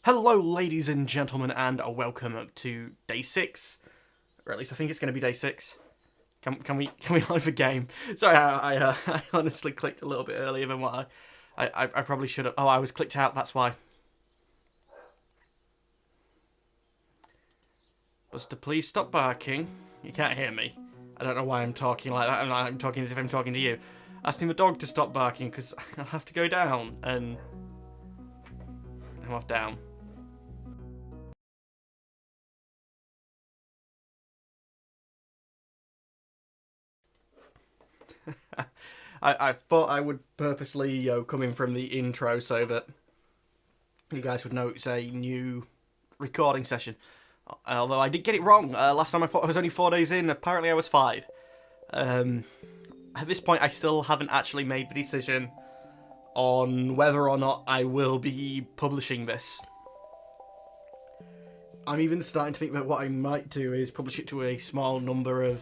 Hello, ladies and gentlemen, and welcome to day 6, or at least I think it's going to be day 6. Can we live a game? Sorry, I honestly clicked a little bit earlier than what I probably should have. Oh, I was clicked out. That's why. Buster, please stop barking. You can't hear me. I don't know why I'm talking like that. I'm talking as if I'm talking to you. Asking the dog to stop barking because I'll have to go down, and I'm off down. I thought I would purposely come in from the intro so that you guys would know it's a new recording session. Although I did get it wrong. Last time I thought I was only 4 days in. Apparently I was 5. At this point I still haven't actually made the decision on whether or not I will be publishing this. I'm even starting to think that what I might do is publish it to a small number of...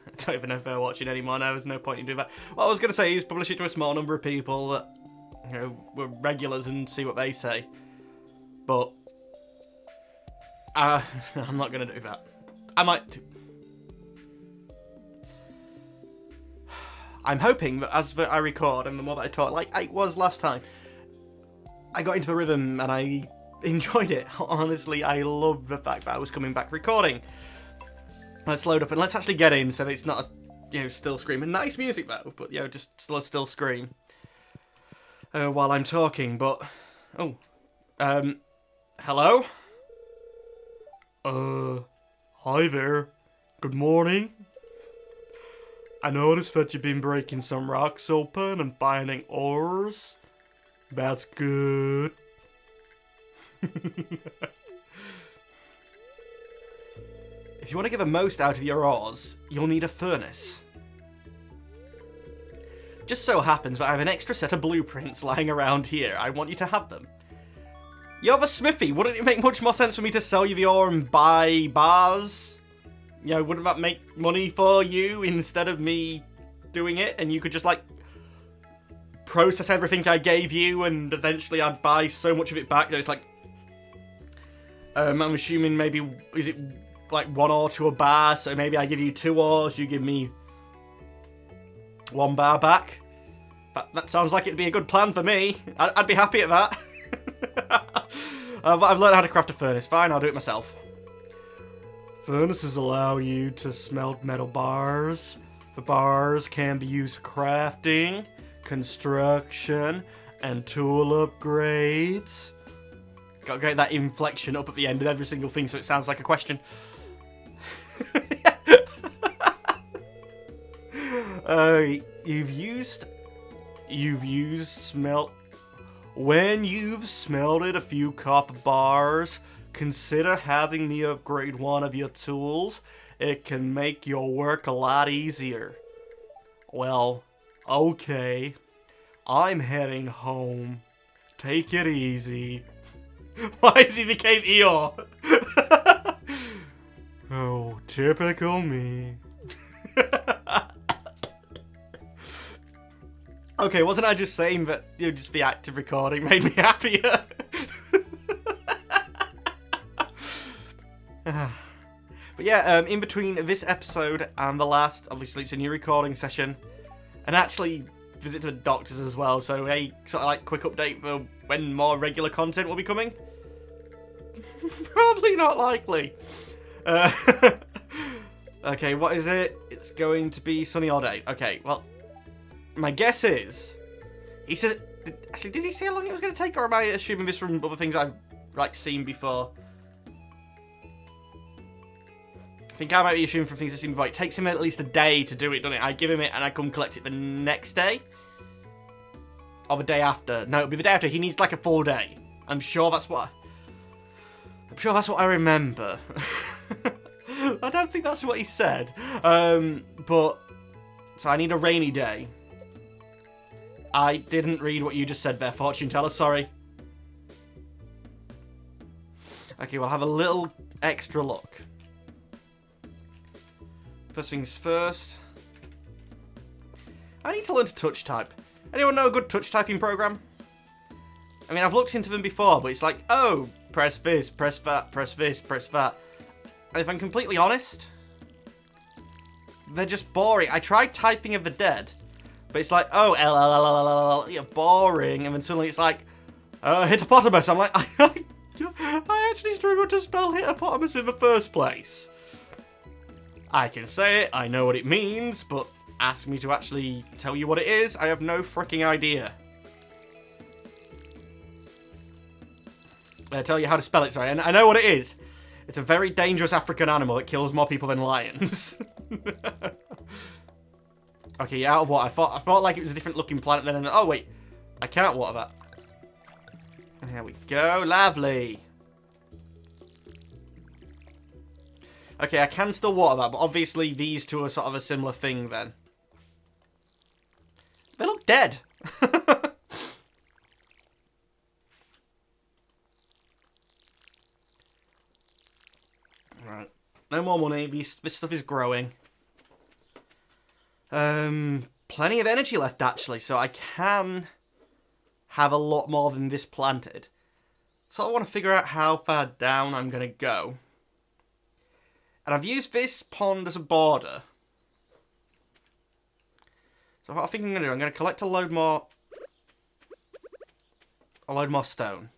I don't even know if they're watching anymore now. There's no point in doing that. What I was going to say is publish it to a small number of people that, were regulars and see what they say. But I'm not going to do that. I might do. I'm hoping that as I record and the more that I talk, like I was last time, I got into the rhythm and I enjoyed it. Honestly, I love the fact that I was coming back recording. Let's load up and let's actually get in so that it's not a, still screaming. Nice music though, but just still scream while I'm talking. But hello. Hi there. Good morning. I noticed that you've been breaking some rocks open and finding ores. That's good. If you want to get the most out of your ores, you'll need a furnace. Just so happens that I have an extra set of blueprints lying around here. I want you to have them. You're the smithy. Wouldn't it make much more sense for me to sell you the ore and buy bars? Wouldn't that make money for you instead of me doing it? And you could just, process everything I gave you and eventually I'd buy so much of it back that it's like... I'm assuming maybe... Is it... 1 ore to a bar, so maybe I give you 2 ores, you give me 1 bar back. That sounds like it'd be a good plan for me. I'd be happy at that. But I've learned how to craft a furnace. Fine, I'll do it myself. Furnaces allow you to smelt metal bars. The bars can be used for crafting, construction, and tool upgrades. Gotta get that inflection up at the end of every single thing so it sounds like a question. You've used smelt. When you've smelted a few copper bars, consider having me upgrade one of your tools. It can make your work a lot easier. Well, okay. I'm heading home. Take it easy. Why has he became Eeyore? Oh, typical me. Okay, wasn't I just saying that just the act of recording made me happier? But yeah, in between this episode and the last, obviously it's a new recording session, and actually visit to the doctors as well, so a sort of quick update for when more regular content will be coming. Probably not likely. Okay, what is it? It's going to be sunny all day. Okay, well, my guess is... He says... Actually, did he say how long it was going to take? Or am I assuming this from other things I've, seen before? I think I might be assuming from things I've seen before. It takes him at least a day to do it, doesn't it? I give him it and I come collect it the next day? Or the day after? No, it'll be the day after. He needs, a full day. I'm sure that's what I remember. I don't think that's what he said. But... So I need a rainy day. I didn't read what you just said there, fortune teller. Sorry. Okay, we'll have a little extra look. First things first. I need to learn to touch type. Anyone know a good touch typing program? I mean, I've looked into them before, but it's like, oh, press this, press that, press this, press that. And if I'm completely honest, they're just boring. I tried typing of the dead, but it's like, oh, L, you're boring. And then suddenly it's like, hippopotamus. I'm like, I actually struggled to spell hippopotamus in the first place. I can say it, I know what it means, but ask me to actually tell you what it is, I have no freaking idea. I'll tell you how to spell it, sorry. I know what it is. It's a very dangerous African animal that kills more people than lions. Okay, out of what? I thought like it was a different looking planet then. Oh, wait. I can't water that. There we go. Lovely. Okay, I can still water that, but obviously these two are sort of a similar thing then. They look dead. Right. No more money. This stuff is growing. Plenty of energy left, actually, so I can have a lot more than this planted. So I want to figure out how far down I'm going to go. And I've used this pond as a border. So what I think I'm going to do, I'm going to collect a load more stone.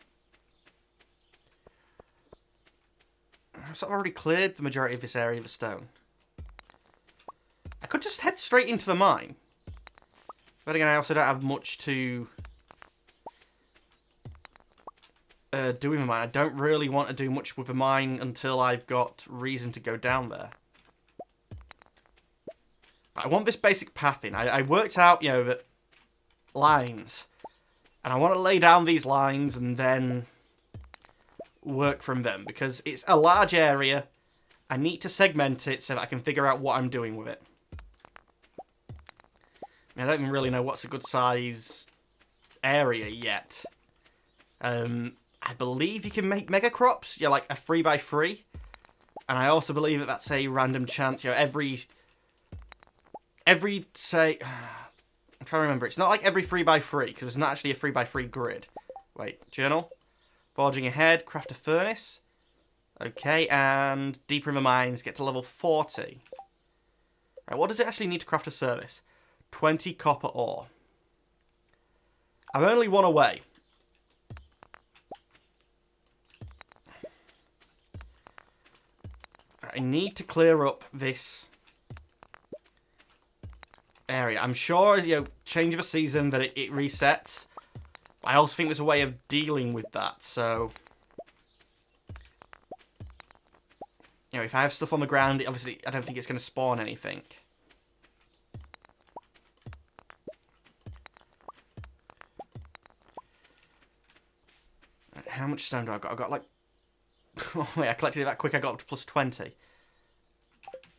I've sort of already cleared the majority of this area of the stone. I could just head straight into the mine. But again, I also don't have much to do in the mine. I don't really want to do much with the mine until I've got reason to go down there. I want this basic path in. I worked out, you know, the lines. And I want to lay down these lines and then work from them. Because it's a large area. I need to segment it so that I can figure out what I'm doing with it. I don't even really know what's a good size area yet. I believe you can make mega crops. Yeah, like a 3x3. And I also believe that that's a random chance. You know, every say, I'm trying to remember. It's not like every 3x3 because it's not actually a 3x3 grid. Wait, journal, forging ahead, craft a furnace. Okay, and deeper in the mines, get to level 40. Right, what does it actually need to craft a service? 20 copper ore. I'm only one away. I need to clear up this area. I'm sure, you know, change of a season that it resets. I also think there's a way of dealing with that, so... You know, if I have stuff on the ground, obviously, I don't think it's going to spawn anything. How much stone do I got? I got like... Oh, wait, I collected it that quick. I got up to plus 20.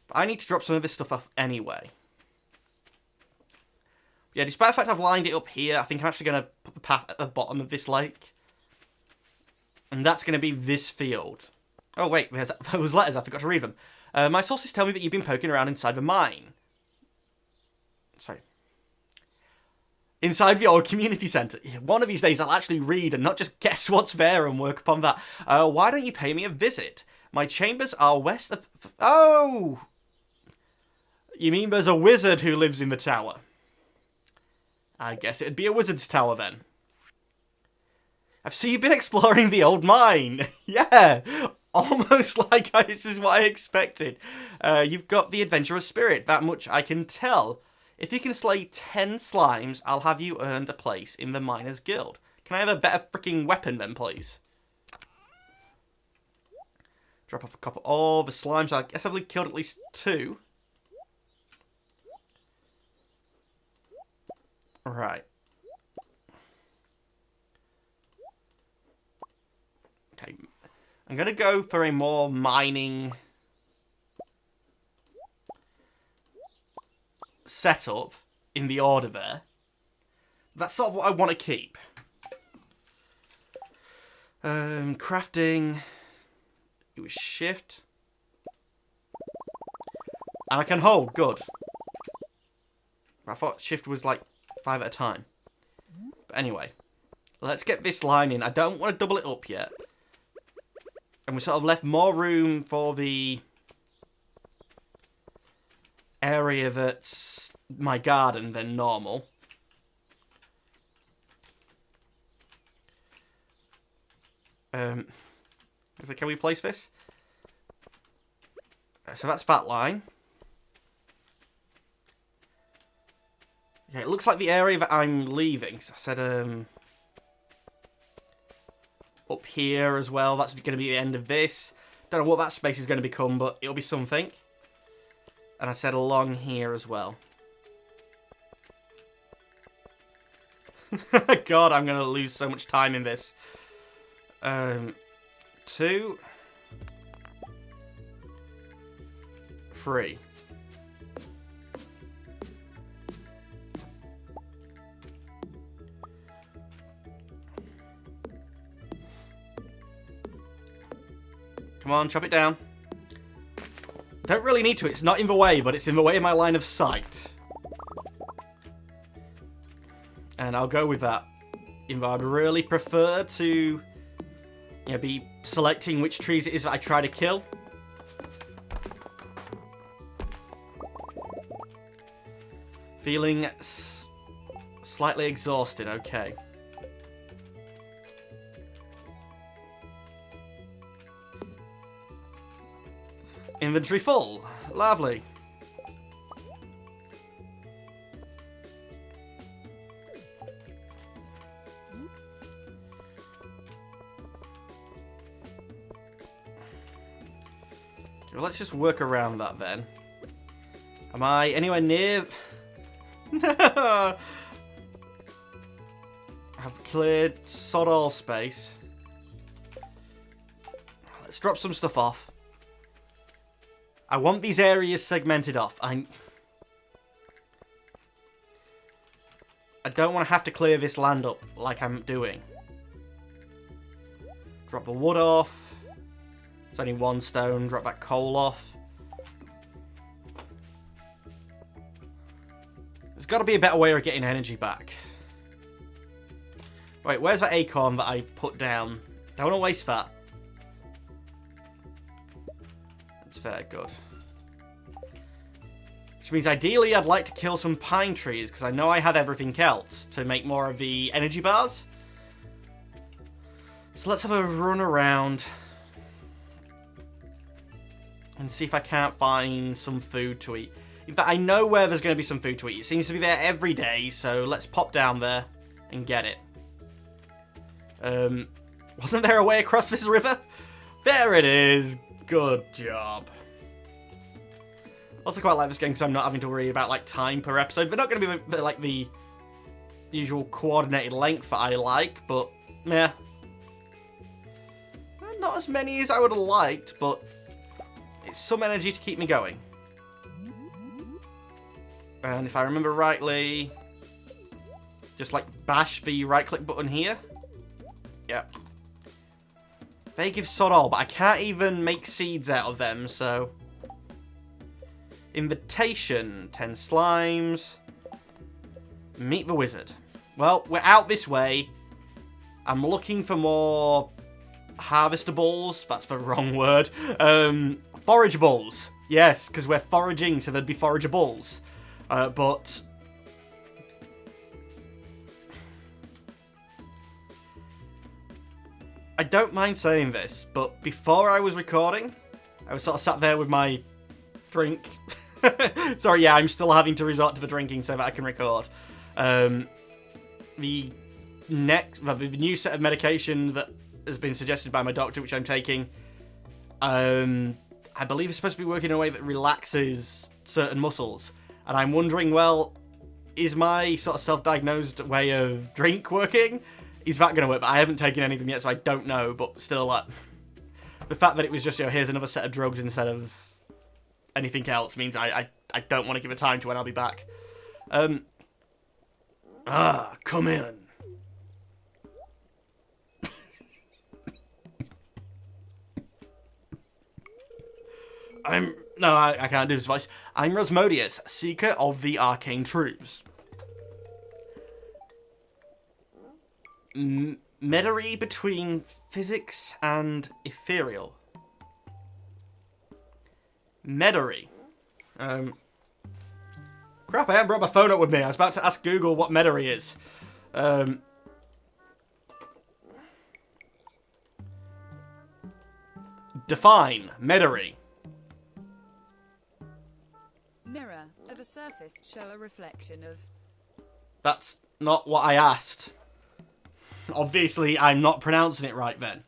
But I need to drop some of this stuff off anyway. Yeah, despite the fact I've lined it up here, I think I'm actually going to put the path at the bottom of this lake. And that's going to be this field. Oh, wait, there's those letters. I forgot to read them. My sources tell me that you've been poking around inside the mine. Sorry. Inside the old community centre. One of these days I'll actually read and not just guess what's there and work upon that. Why don't you pay me a visit? My chambers are west of... Oh! You mean there's a wizard who lives in the tower? I guess it'd be a wizard's tower then. I've seen you've been exploring the old mine. Yeah! Almost like this is what I expected. You've got the adventurous spirit, that much I can tell. If you can slay 10 slimes, I'll have you earned a place in the Miners Guild. Can I have a better freaking weapon then, please? Drop off a couple. Oh, the slimes. I guess I've killed at least 2. Right. Okay. I'm going to go for a more mining setup in the order there. That's sort of what I want to keep. Crafting. It was shift. And I can hold. Good. I thought shift was like 5 at a time. But anyway. Let's get this line in. I don't want to double it up yet. And we sort of left more room for the area that's my garden than normal. So can we place this? So that's that line. Okay, it looks like the area that I'm leaving. So I said up here as well. That's going to be the end of this. Don't know what that space is going to become, but it'll be something. And I said along here as well. God, I'm going to lose so much time in this. 2, 3. Come on, chop it down. Don't really need to. It's not in the way, but it's in the way of my line of sight. And I'll go with that. Even though I'd really prefer to be selecting which trees it is that I try to kill. Feeling slightly exhausted, okay. Inventory full. Lovely. Well, let's just work around that then. Am I anywhere near... I've cleared sod all space. Let's drop some stuff off. I want these areas segmented off. I don't want to have to clear this land up like I'm doing. Drop the wood off. It's only 1 stone. Drop that coal off. There's got to be a better way of getting energy back. Wait, where's that acorn that I put down? Don't want to waste that. That's fair, good. Which means ideally I'd like to kill some pine trees, because I know I have everything else to make more of the energy bars. So let's have a run around and see if I can't find some food to eat. In fact, I know where there's going to be some food to eat. It seems to be there every day, so let's pop down there and get it. Wasn't there a way across this river? There it is. Good job. Also quite like this game because I'm not having to worry about like time per episode. They're not going to be like the usual coordinated length that I like, but yeah. Not as many as I would have liked, but it's some energy to keep me going. And if I remember rightly, just like bash the right click button here. Yep. They give sod all, but I can't even make seeds out of them, so... Invitation, 10 slimes. Meet the wizard. Well, we're out this way. I'm looking for more harvestables. That's the wrong word. Forageables. Yes, because we're foraging, so there'd be forageables. But... I don't mind saying this, but before I was recording, I was sort of sat there with my drink. Sorry, yeah, I'm still having to resort to the drinking so that I can record. The new set of medication that has been suggested by my doctor, which I'm taking, I believe is supposed to be working in a way that relaxes certain muscles. And I'm wondering, well, is my sort of self-diagnosed way of drink working? Is that going to work? But I haven't taken any of them yet, so I don't know. But still, the fact that it was just, here's another set of drugs instead of anything else means I don't want to give a time to when I'll be back. Come in. No, I can't do this voice. I'm Rosmodius, Seeker of the Arcane Truths. Medary between physics and ethereal. Medary. Crap, I haven't brought my phone up with me. I was about to ask Google what Medary is. Define Medary. Mirror of a surface show a reflection of. That's not what I asked. Obviously, I'm not pronouncing it right then.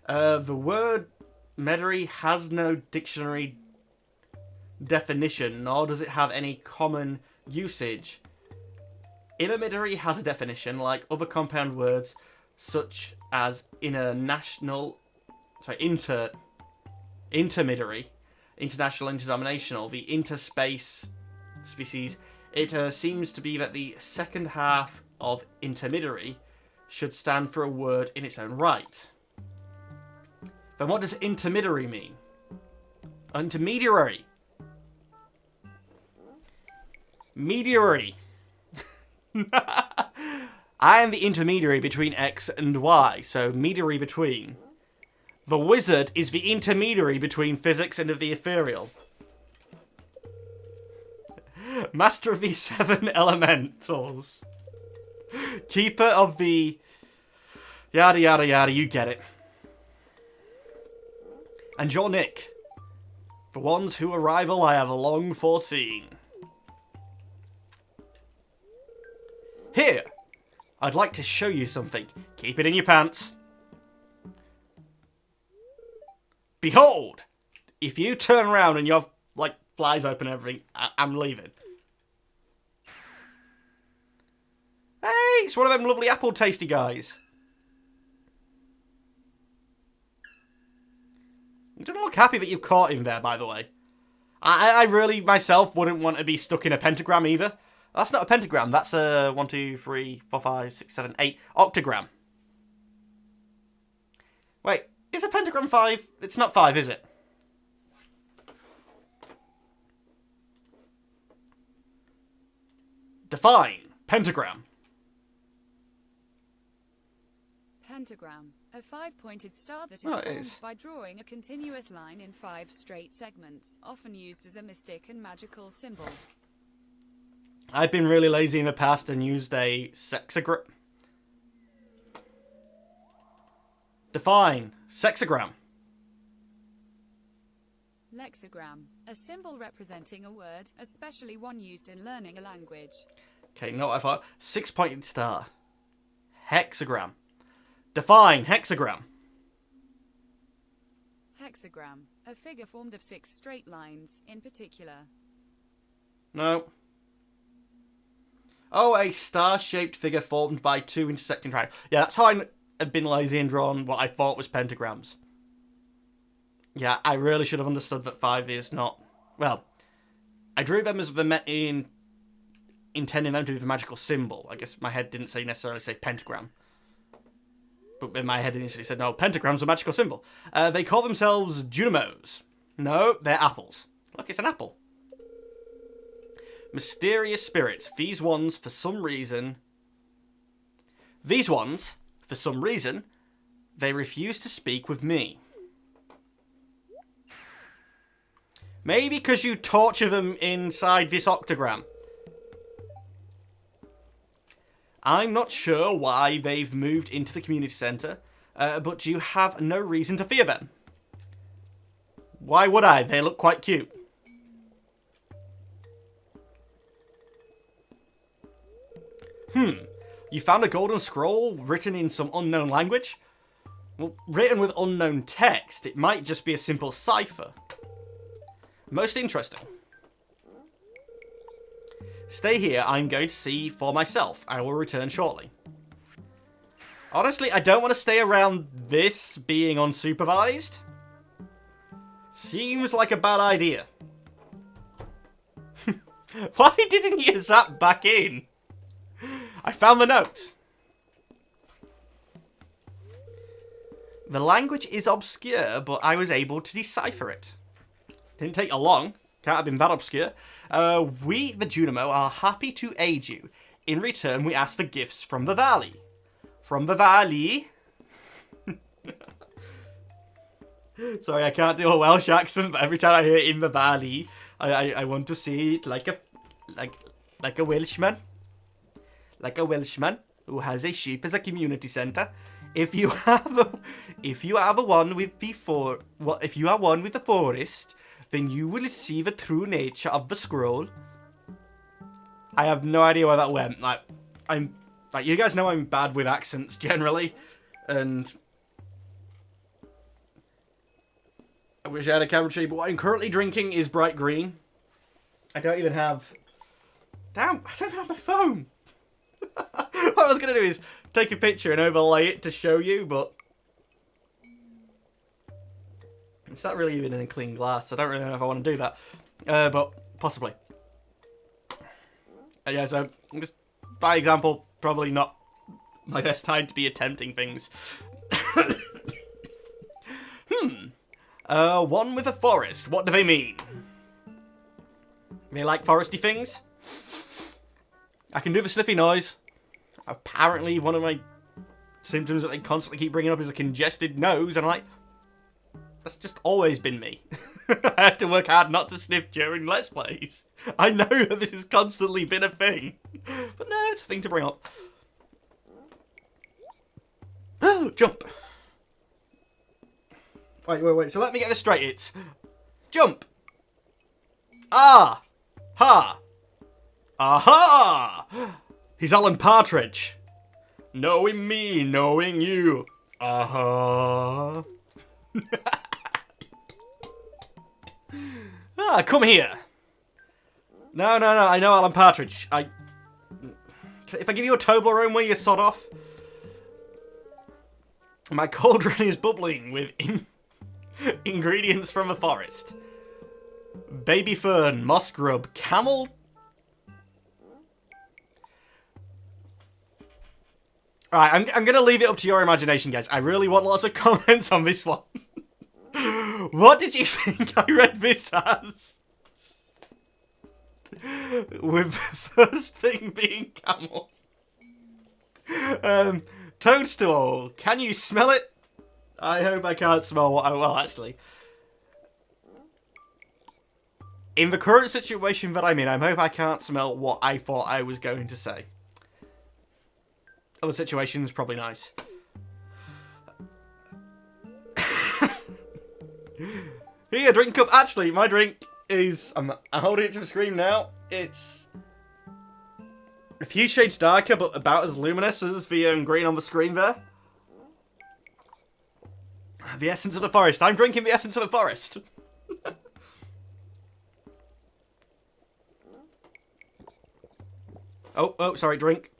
The word Medary has no dictionary definition, nor does it have any common usage. Intermediary has a definition, like other compound words, such as intermediary, international, interdenominational, the interspace species. It seems to be that the second half of intermediary should stand for a word in its own right. Then what does intermediary mean? Intermediary. Mediary. I am the intermediary between X and Y, so mediary between. The wizard is the intermediary between physics and the ethereal. Master of the 7 elementals. Keeper of the... Yada yada yada, you get it. And you're Nick. The ones whose arrival I have long foreseen. Here! I'd like to show you something. Keep it in your pants. Behold! If you turn around and your, like, flies open and everything, I'm leaving. Hey, it's one of them lovely apple tasty guys. You don't look happy that you caught him there, by the way. I really, myself, wouldn't want to be stuck in a pentagram either. That's not a pentagram. That's a 1, 2, 3, 4, 5, 6, 7, 8 octagram. Wait, is a pentagram 5? It's not 5, is it? Define pentagram. Pentagram, a 5-pointed star that is formed by drawing a continuous line in 5 straight segments, often used as a mystic and magical symbol. I've been really lazy in the past and used a sexagram. Define sexagram. Lexigram, a symbol representing a word, especially one used in learning a language. Okay, not what I thought. 6-pointed star. Hexagram. Define hexagram. Hexagram, a figure formed of 6 straight lines, in particular. No. Oh, a star-shaped figure formed by 2 intersecting triangles. Yeah, that's how I've been lazy and drawn what I thought was pentagrams. Yeah, I really should have understood that 5 is not... Well, I drew them as intending them to be the magical symbol. I guess my head didn't necessarily say pentagram. But in my head it instantly said, no, pentagram's a magical symbol. They call themselves Junimos. No, they're apples. Look, it's an apple. Mysterious spirits. These ones, for some reason, they refuse to speak with me. Maybe because you torture them inside this octagram. I'm not sure why they've moved into the community centre, but you have no reason to fear them. Why would I? They look quite cute. You found a golden scroll written in some unknown language? Well, written with unknown text, it might just be a simple cipher. Most interesting. Stay here, I'm going to see for myself. I will return shortly. Honestly, I don't want to stay around this being unsupervised. Seems like a bad idea. Why didn't you zap back in? I found the note. The language is obscure, but I was able to decipher it. Didn't take long. Can't have been that obscure. We, the Junimo, are happy to aid you. In return, we ask for gifts from the valley. From the valley? Sorry, I can't do a Welsh accent, but every time I hear in the valley, I want to say it like a Welshman. Like a Welshman who has a sheep as a community centre. If you are one with the forest, then you will see the true nature of the scroll. I have no idea where that went. Like you guys know I'm bad with accents generally, and I wish I had a camera tree, but what I'm currently drinking is bright green. I don't even have. Damn! I don't even have my phone. What I was gonna do is take a picture and overlay it to show you, but it's not really even in clean glass, so I don't really know if I want to do that. But possibly. Yeah, so just by example, probably not my best time to be attempting things. One with a forest. What do they mean? They like foresty things? I can do the sniffy noise. Apparently, one of my symptoms that they constantly keep bringing up is a congested nose, and I'm like, that's just always been me. I have to work hard not to sniff during Let's Plays. I know that this has constantly been a thing. But no, it's a thing to bring up. Jump. Wait. So let me get this straight. It's jump. Ah. Ha. Aha. He's Alan Partridge. Knowing me, knowing you. Aha. Come here. No, I know Alan Partridge. If I give you a Toblerone, will you sod off? My cauldron is bubbling with ingredients from the forest. Baby fern, moss grub, camel. Alright, I'm going to leave it up to your imagination, guys. I really want lots of comments on this one. What did you think I read this as? With the first thing being camel. Toadstool, can you smell it? I hope I can't smell what I... Well, actually. In the current situation that I'm in, I hope I can't smell what I thought I was going to say. Other situations, probably nice. Here, drink cup. Actually, my drink is... I'm holding it to the screen now. It's a few shades darker, but about as luminous as the green on the screen there. The essence of the forest. I'm drinking the essence of the forest. Oh, sorry, drink.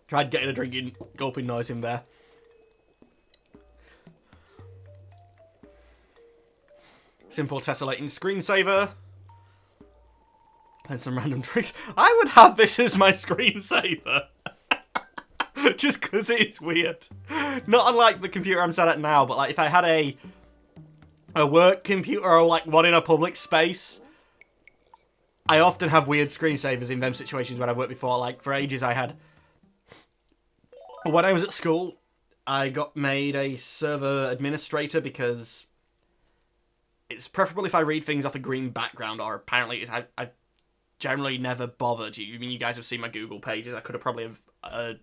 Tried getting a drinking, gulping noise in there. Simple tessellating screensaver. And some random tricks. I would have this as my screensaver. Just because it is weird. Not unlike the computer I'm sat at now, but like if I had a work computer or like one in a public space, I often have weird screensavers in them situations when I've worked before. Like for ages I had... When I was at school, I got made a server administrator because it's preferable if I read things off a green background, or apparently I've generally never bothered. I mean, you guys have seen my Google pages. I could have probably have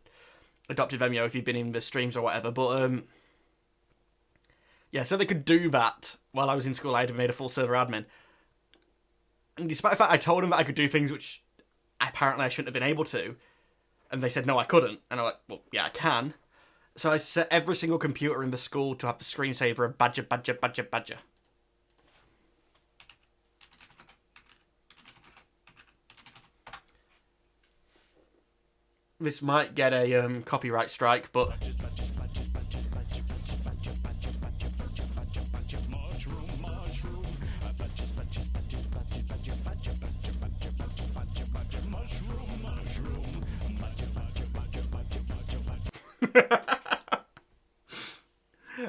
adopted Vimeo if you've been in the streams or whatever, but yeah, so they could do that while I was in school. I had made a full server admin. And despite the fact I told them that I could do things which apparently I shouldn't have been able to, and they said, no, I couldn't. And I'm like, well, yeah, I can. So I set every single computer in the school to have the screensaver of badger, badger, badger, badger. This might get a copyright strike, but...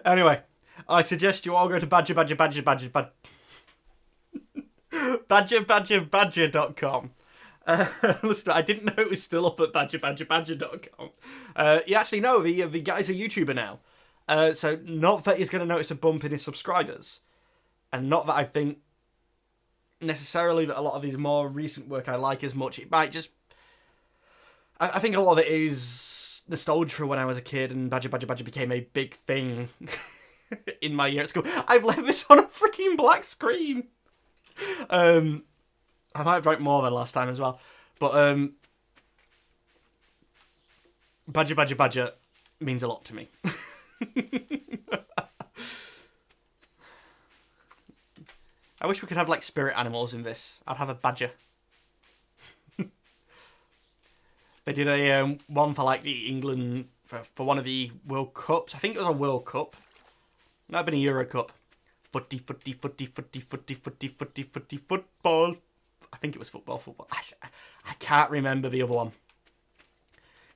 Anyway, I suggest you all go to badger.com. Listen, I didn't know it was still up at badger.com. Yeah, actually, no, the guy's a YouTuber now. So not that he's going to notice a bump in his subscribers. And not that I think necessarily that a lot of his more recent work I like as much. It might just... I think a lot of it is nostalgia for when I was a kid and Badger became a big thing in my year at school. I've left this on a freaking black screen. I might have drank more than last time as well. But Badger means a lot to me. I wish we could have like spirit animals in this. I'd have a badger. They did a one for like the England for one of the World Cups. I think it was a World Cup. Might have been a Euro Cup. Footy football. I think it was football. I can't remember the other one.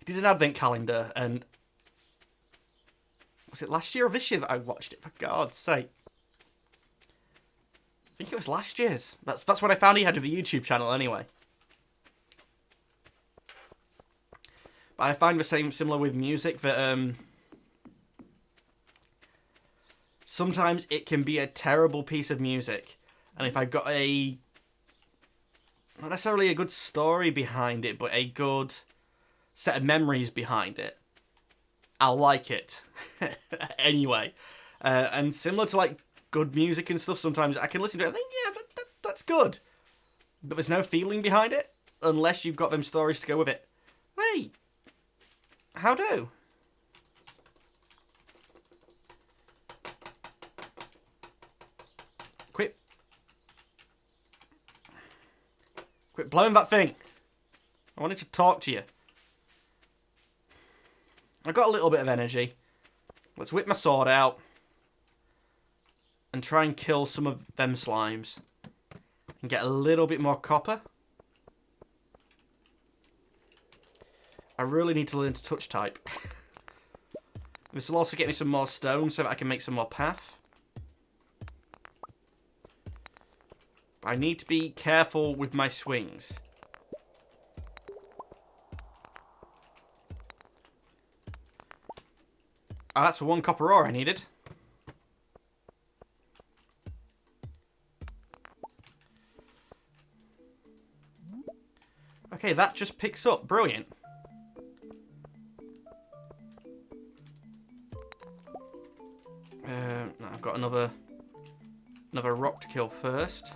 He did an advent calendar, and was it last year or this year that I watched it? For God's sake. I think it was last year's. That's when I found he had a YouTube channel anyway. But I find the same similar with music that sometimes it can be a terrible piece of music, and if I've got a not necessarily a good story behind it, but a good set of memories behind it, I'll like it anyway. And similar to like good music and stuff, sometimes I can listen to it and think, yeah, that's good, but there's no feeling behind it unless you've got them stories to go with it. Hey, how do? Quit blowing that thing. I wanted to talk to you. I've got a little bit of energy. Let's whip my sword out and try and kill some of them slimes and get a little bit more copper. I really need to learn to touch type. This will also get me some more stone so that I can make some more path. I need to be careful with my swings. Oh, that's the one copper ore I needed. Okay, that just picks up. Brilliant. I've got another rock to kill first.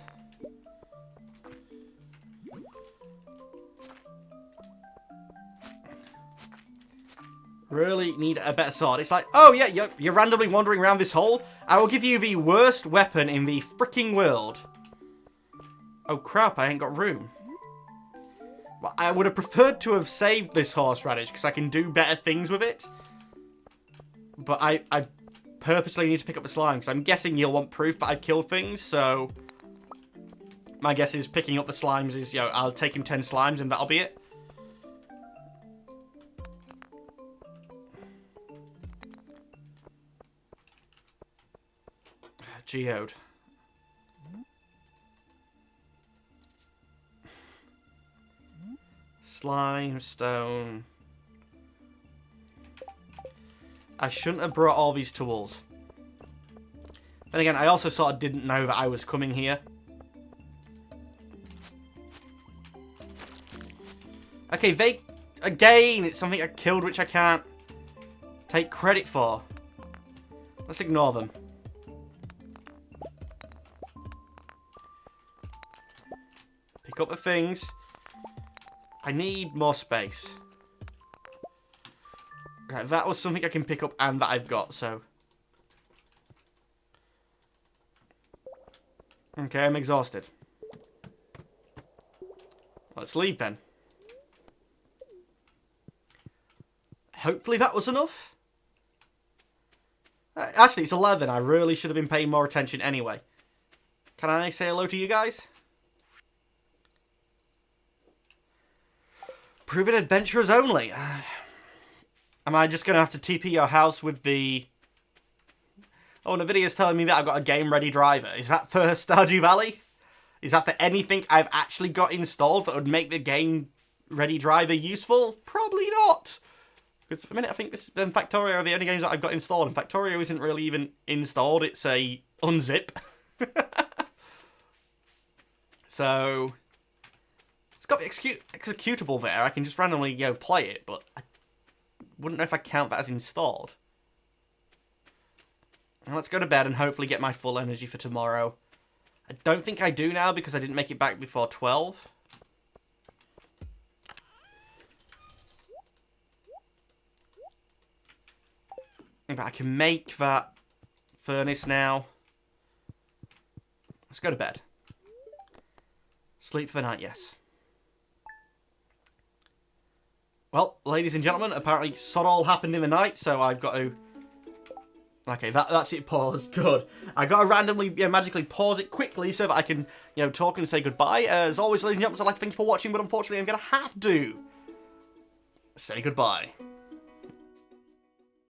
Really need a better sword. It's like, oh yeah, you're randomly wandering around this hole. I will give you the worst weapon in the freaking world. Oh crap, I ain't got room. Well, I would have preferred to have saved this horseradish because I can do better things with it. But I purposely need to pick up the slime because I'm guessing you'll want proof that I killed things, so my guess is picking up the slimes is, you know, I'll take him 10 slimes and that'll be it. Geode. Slime, stone. I shouldn't have brought all these tools. Then again, I also sort of didn't know that I was coming here. Okay, again, it's something I killed which I can't take credit for. Let's ignore them. Pick up the things. I need more space. Okay, that was something I can pick up and that I've got, so. Okay, I'm exhausted. Let's leave then. Hopefully that was enough. Actually, it's 11. I really should have been paying more attention anyway. Can I say hello to you guys? Prove it adventurers only. Am I just going to have to TP your house with the Oh, Nvidia's telling me that I've got a game-ready driver. Is that for Stardew Valley? Is that for anything I've actually got installed that would make the game-ready driver useful? Probably not. Because for a minute, I think this and Factorio are the only games that I've got installed, and Factorio isn't really even installed. It's a unzip. So it's got the executable there. I can just randomly, play it, but I wouldn't know if I count that as installed. And let's go to bed and hopefully get my full energy for tomorrow. I don't think I do now because I didn't make it back before 12. But I can make that furnace now. Let's go to bed. Sleep for the night, yes. Well, ladies and gentlemen, apparently sod all happened in the night, so I've got to... Okay, that's it paused. Good. I got to randomly, magically pause it quickly so that I can, talk and say goodbye. As always, ladies and gentlemen, I'd like to thank you for watching, but unfortunately I'm going to have to say goodbye.